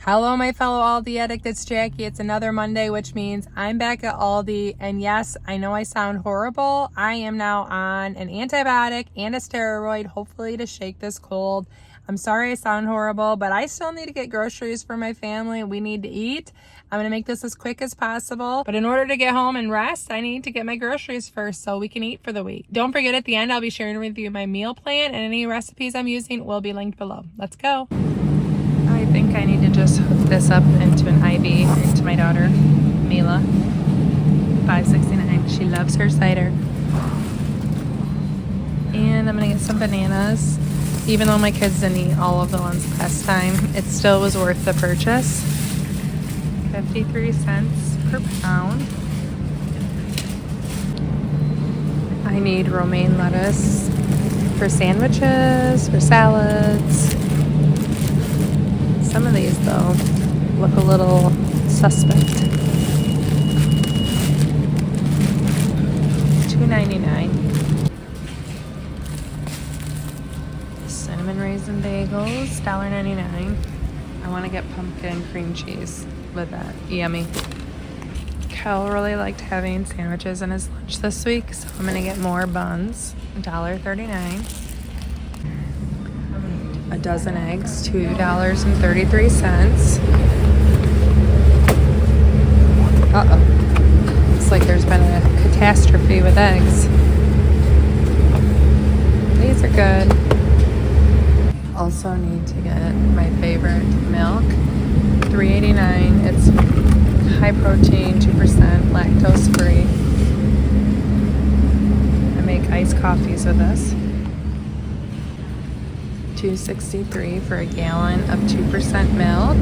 Hello, my fellow Aldi addict, it's Jackie. It's another Monday, which means I'm back at Aldi. And yes, I know I sound horrible. I am now on an antibiotic and a steroid, hopefully to shake this cold. I'm sorry I sound horrible, but I still need to get groceries for my family. We need to eat. I'm going to make this as quick as possible. But in order to get home and rest, I need to get my groceries first so we can eat for the week. Don't forget, at the end, I'll be sharing with you my meal plan, and any recipes I'm using will be linked below. Let's go. I think I need to just hook this up into an IV into my daughter, Mila, $5.69. She loves her cider. And I'm going to get some bananas. Even though my kids didn't eat all of the ones last time, it still was worth the purchase. 53 cents per pound. I need romaine lettuce for sandwiches, for salads. Some of these, though, look a little suspect. $2.99. Cinnamon raisin bagels, $1.99. I want to get pumpkin cream cheese with that. Yummy. Kel really liked having sandwiches in his lunch this week, so I'm going to get more buns. $1.39. A dozen eggs, $2.33. Uh-oh. Looks like there's been a catastrophe with eggs. These are good. Also need to get my favorite milk. $3.89. It's high protein, 2%, lactose free. I make iced coffees with this. $2.63 for a gallon of 2% milk.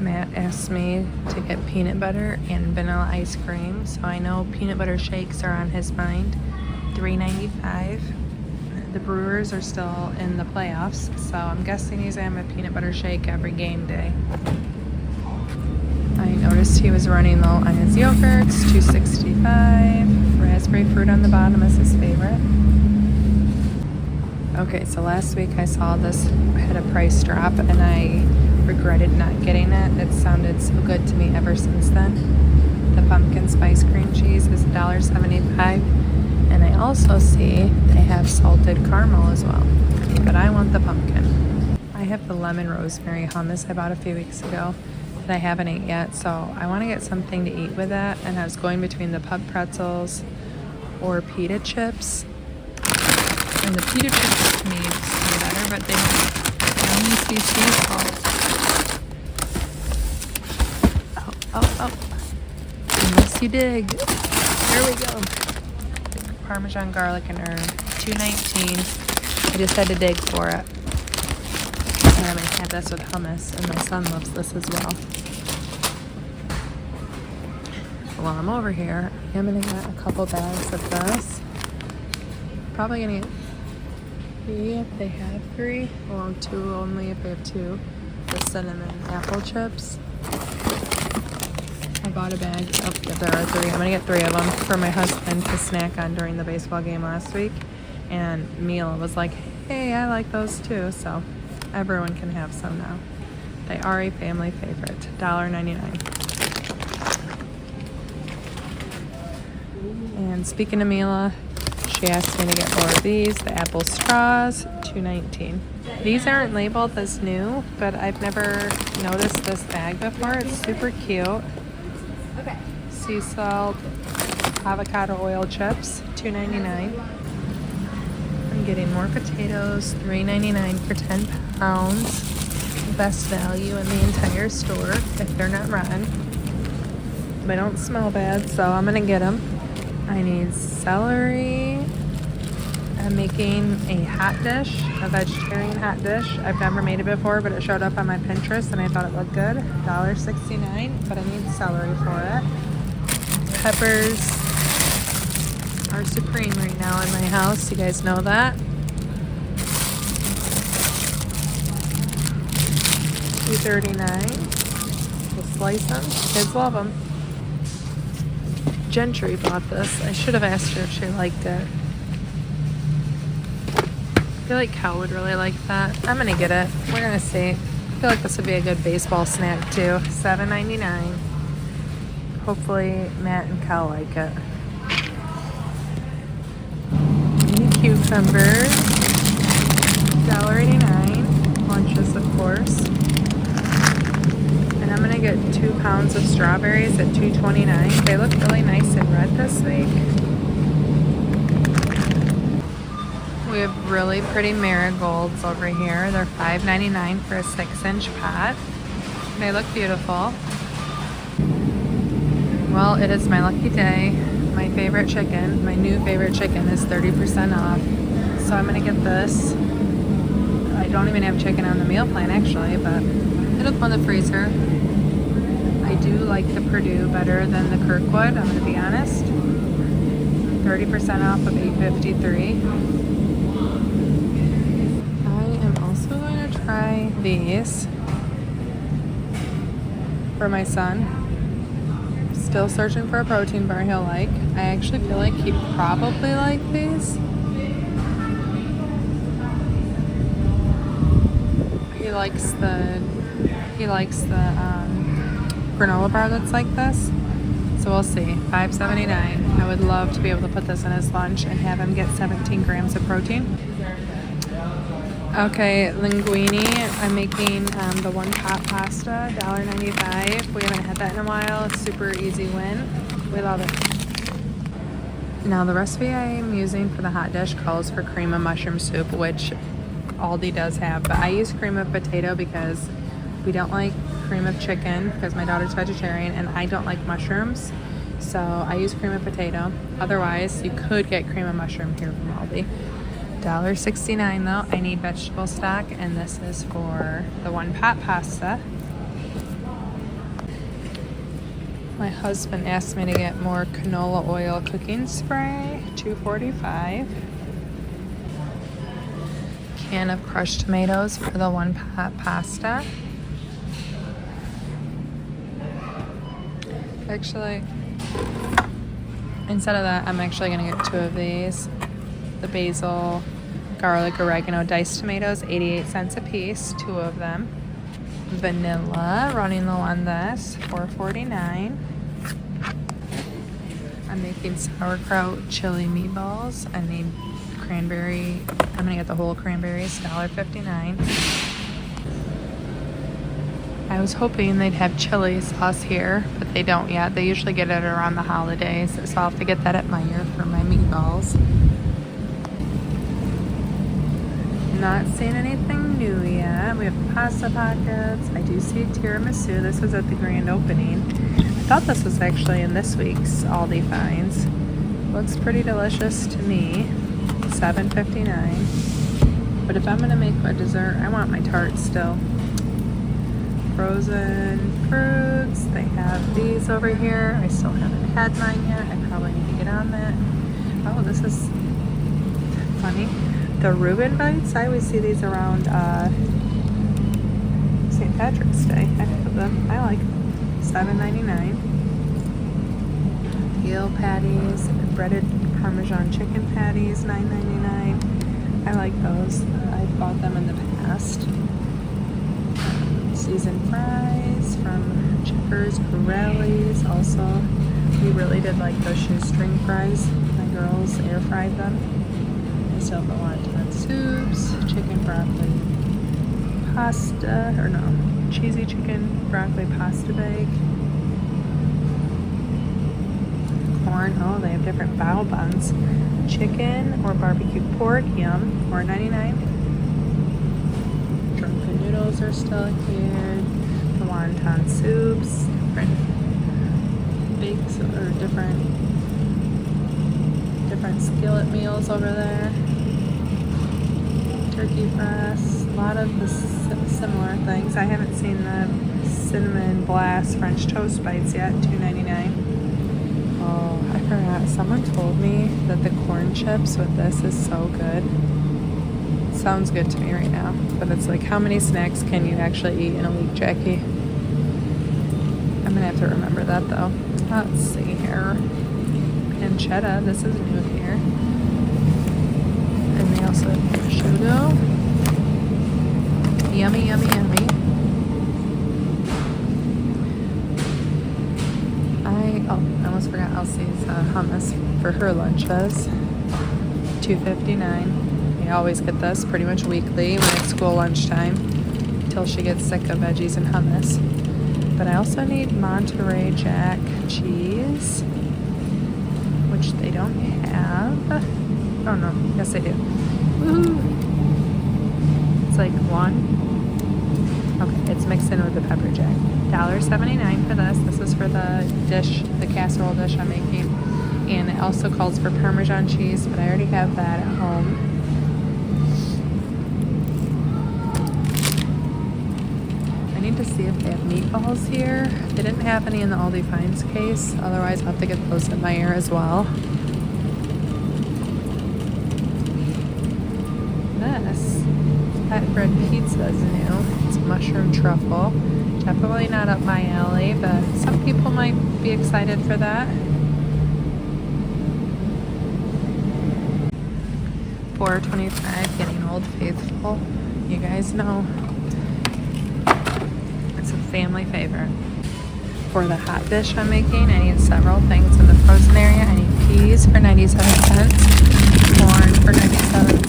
Matt asked me to get peanut butter and vanilla ice cream, so I know peanut butter shakes are on his mind. $3.95. The Brewers are still in the playoffs, so I'm guessing he's gonna have a peanut butter shake every game day. I noticed he was running low on his yogurts, $2.65. Raspberry fruit on the bottom is his favorite. Okay, so last week I saw this had a price drop and I regretted not getting it. It sounded so good to me ever since then. The pumpkin spice cream cheese is $1.75. And I also see they have salted caramel as well. But I want the pumpkin. I have the lemon rosemary hummus I bought a few weeks ago that I haven't ate yet, so I want to get something to eat with that. And I was going between the pub pretzels or pita chips. And the pita chips to me are better, but they only see sea salt. Oh. Unless you dig. There we go. Parmesan garlic and herb, $2.19. I just had to dig for it. And I'm gonna have this with hummus, and my son loves this as well. While I'm over here, I'm gonna get a couple bags of this. Probably gonna get 3 if they have 3, or 2 only if they have 2. The cinnamon apple chips. I bought a bag. Oh, yeah, there are 3. I'm gonna get 3 of them for my husband to snack on during the baseball game last week. And Mila was like, hey, I like those too. So everyone can have some now. They are a family favorite. $1.99. And speaking of Mila, she asked me to get more of these. The apple straws, $2.19. These aren't labeled as new, but I've never noticed this bag before. It's super cute. Okay. Sea salt, avocado oil chips, $2.99. I'm getting more potatoes, $3.99 for 10 pounds. Best value in the entire store if they're not rotten. They don't smell bad, so I'm gonna get them. I need celery. I'm making a hot dish, a vegetarian hot dish. I've never made it before, but it showed up on my Pinterest and I thought it looked good. $1.69, but I need celery for it. Peppers are supreme right now in my house. You guys know that. $2.39. We'll slice them. Kids love them. Gentry bought this. I should have asked her if she liked it. feel like Cal would really like that. I'm gonna get it. We're gonna see. I feel like this would be a good baseball snack too. $7.99. Hopefully Matt and Cal like it. Mini cucumbers. $1.89. Lunches, of course. And I'm gonna get 2 pounds of strawberries at $2.29. They look really nice and red this week. We have really pretty marigolds over here. They're $5.99 for a 6-inch pot. They look beautiful. Well, it is my lucky day. My favorite chicken, my new favorite chicken, is 30% off. So I'm gonna get this. I don't even have chicken on the meal plan actually, but it'll go in the freezer. I do like the Purdue better than the Kirkwood, I'm gonna be honest. 30% off of $8.53. Going to try these for my son. Still searching for a protein bar he'll like. I actually feel like he probably like these. He likes the granola bar that's like this. So we'll see. $5.79. I would love to be able to put this in his lunch and have him get 17 grams of protein. Okay, linguine. I'm making the one pot pasta, $1.95. We haven't had that in a while. It's super easy win. We love it. Now the recipe I'm using for the hot dish calls for cream of mushroom soup, which Aldi does have, but I use cream of potato because we don't like cream of chicken because my daughter's vegetarian and I don't like mushrooms. So I use cream of potato. Otherwise, you could get cream of mushroom here from Aldi. $1.69 though. I need vegetable stock, and this is for the one pot pasta. My husband asked me to get more canola oil cooking spray, $2.45. Can of crushed tomatoes for the one pot pasta. Actually, instead of that, I'm actually gonna get 2 of these. The basil, garlic, oregano, diced tomatoes, 88 cents a piece, 2 of them. Vanilla, running low on this, $4.49. I'm making sauerkraut chili meatballs. I need cranberry. I'm gonna get the whole cranberries, $1.59. I was hoping they'd have chili sauce here, but they don't yet. They usually get it around the holidays, so I'll have to get that at Meijer for my meatballs. Not seeing anything new yet. We have pasta pockets. I do see tiramisu. This was at the grand opening. I thought this was actually in this week's Aldi finds. Looks pretty delicious to me. $7.59. But if I'm gonna make a dessert, I want my tart still. Frozen fruits. They have these over here. I still haven't had mine yet. I probably need to get on that. Oh, this is funny. The Reuben bites, I always see these around St. Patrick's Day. I have them. I like them. $7.99. Veal patties, breaded Parmesan chicken patties, $9.99. I like those. I've bought them in the past. Seasoned fries from Checkers, Pirelli's. Also, we really did like those shoestring fries. My girls air fried them. I still have the wonton soups, chicken broccoli pasta, or no, cheesy chicken broccoli pasta bake. Corn, oh, they have different bao buns. Chicken or barbecue pork, yum, $4.99. Drunken noodles are still here. The wonton soups, different bakes or different skillet meals over there. Turkey breasts, a lot of the similar things. I haven't seen the cinnamon blast French toast bites yet, $2.99. Oh, I forgot. Someone told me that the corn chips with this is so good. Sounds good to me right now, but it's like, how many snacks can you actually eat in a week, Jackie? I'm gonna have to remember that though. Let's see here. Pancetta, this is new here. And they also have prosciutto. Yummy, yummy, yummy. I almost forgot Elsie's hummus for her lunches. $2.59. We always get this pretty much weekly when it's school lunchtime until she gets sick of veggies and hummus. But I also need Monterey Jack cheese, which they don't have. Oh no, yes they do. Woohoo! It's like one. Okay, it's mixed in with the pepper jack. $1.79 for this. This is for the dish, the casserole dish I'm making. And it also calls for Parmesan cheese, but I already have that at home. I need to see if they have meatballs here. They didn't have any in the Aldi Finds case. Otherwise, I'll have to get those at Meijer as well. This flatbread pizza is new. It's mushroom truffle. Definitely not up my alley, but some people might be excited for that. $4.25, getting Old Faithful. You guys know it's a family favorite. For the hot dish I'm making, I need several things in the frozen area. I need peas for 97 cents, corn for 97 cents.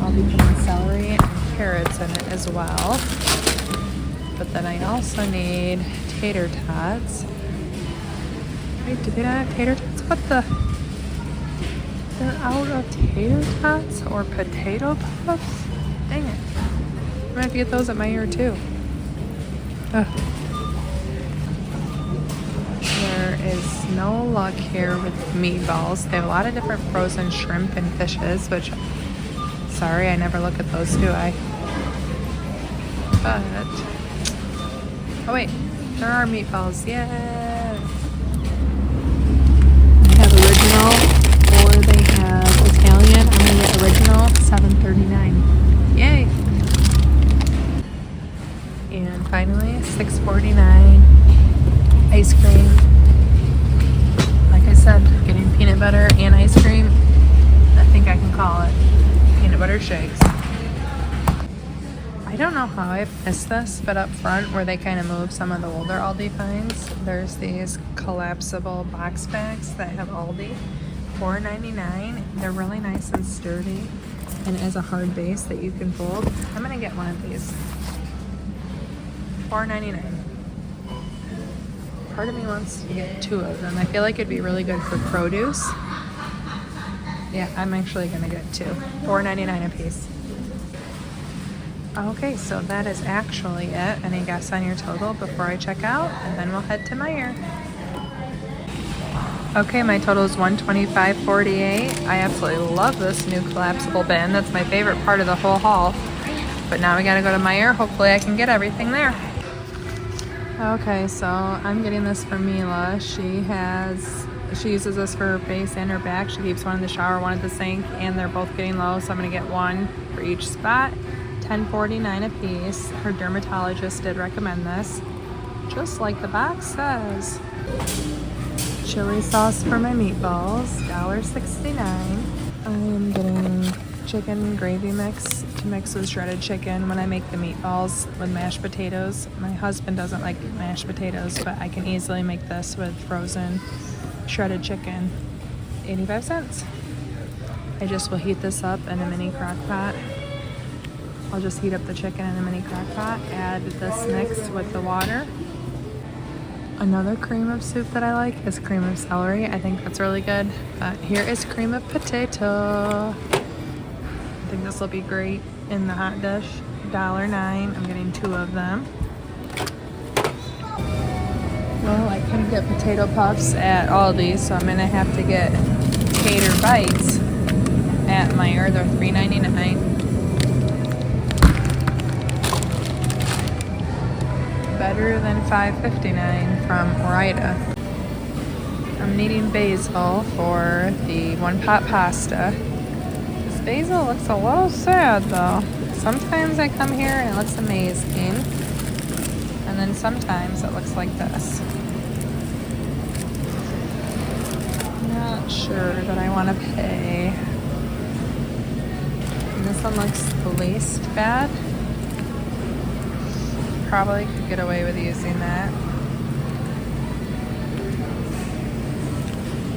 I'll be putting celery and carrots in it as well. But then I also need tater tots. Wait, do they not have tater tots? What the? They're out of tater tots or potato puffs? Dang it. I'm gonna have to get those at Meijer too. Ugh. There is no luck here with meatballs. They have a lot of different frozen shrimp and fishes, which, sorry, I never look at those, do I? But, oh wait, there are meatballs, yeah! They have original, or they have Italian. I'm gonna get original, $7.39. Yay! And finally, $6.49 ice cream. Like I said, getting peanut butter and ice cream. I think I can call it peanut butter shakes. I don't know how I missed this, but up front where they kind of move some of the older Aldi finds, there's these collapsible box bags that have Aldi. $4.99. They're really nice and sturdy, and it has a hard base that you can fold. I'm gonna get one of these. $4.99. Part of me wants to get two of them. I feel like it'd be really good for produce. Yeah, I'm actually gonna get two. $4.99 a piece. Okay, so that is actually it. Any guess on your total before I check out? And then we'll head to Meijer. Okay, my total is $125.48. I absolutely love this new collapsible bin. That's my favorite part of the whole haul. But now we gotta go to Meijer. Hopefully I can get everything there. Okay, so I'm getting this for Mila. She uses this for her face and her back. She keeps one in the shower, one at the sink, and they're both getting low, so I'm gonna get one for each spot. $10.49 a piece. Her dermatologist did recommend this, just like the box says. Chili sauce for my meatballs, $1.69. I am getting chicken gravy mix to mix with shredded chicken when I make the meatballs with mashed potatoes. My husband doesn't like mashed potatoes, but I can easily make this with frozen shredded chicken. 85 cents. I just will heat this up in a mini crock pot. I'll just heat up the chicken in a mini crock pot, add this mix with the water. Another cream of soup that I like is cream of celery. I think that's really good. But here is cream of potato. I think this will be great in the hot dish. $1.09. I'm getting two of them. Well, I couldn't get potato puffs at Aldi, so I'm gonna have to get tater bites at Meijer. They're $3.99. Better than $5.59 from Orida. I'm needing basil for the one pot pasta. This basil looks a little sad though. Sometimes I come here and it looks amazing, and then sometimes it looks like this. Not sure that I want to pay And this one looks the least bad. Probably could get away with using that.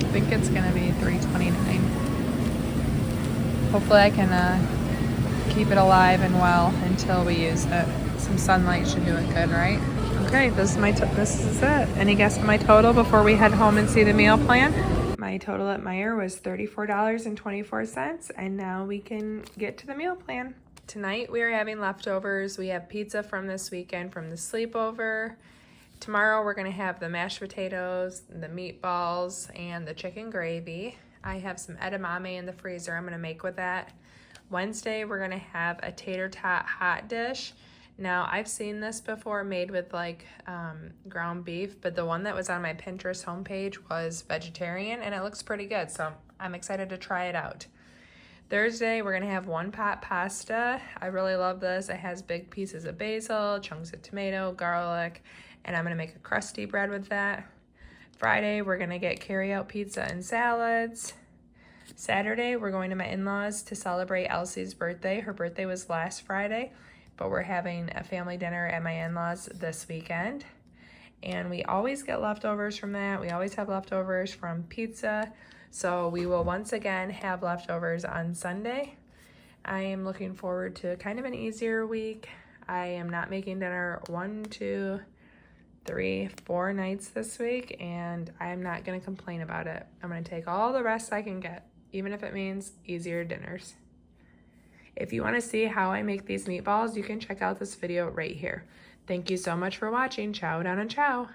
I think it's gonna be $3.29. Hopefully I can keep it alive and well until we use it. Some sunlight should do it good, right? Okay, this is it. Any guess at my total before we head home and see the meal plan? My total at Meijer was $34.24, and now we can get to the meal plan. Tonight we are having leftovers. We have pizza from this weekend from the sleepover. Tomorrow we're gonna have the mashed potatoes, the meatballs, and the chicken gravy. I have some edamame in the freezer I'm gonna make with that. Wednesday we're gonna have a tater tot hot dish. Now, I've seen this before made with like ground beef, but the one that was on my Pinterest homepage was vegetarian and it looks pretty good, so I'm excited to try it out. Thursday, we're gonna have one pot pasta. I really love this. It has big pieces of basil, chunks of tomato, garlic, and I'm gonna make a crusty bread with that. Friday, we're gonna get carryout pizza and salads. Saturday, we're going to my in-laws to celebrate Elsie's birthday. Her birthday was last Friday, but we're having a family dinner at my in-laws this weekend. And we always get leftovers from that. We always have leftovers from pizza. So we will once again have leftovers on Sunday. I am looking forward to kind of an easier week. I am not making dinner 1, 2, 3, 4 nights this week, and I'm not gonna complain about it. I'm gonna take all the rest I can get, even if it means easier dinners. If you want to see how I make these meatballs, you can check out this video right here. Thank you so much for watching. Ciao down and ciao.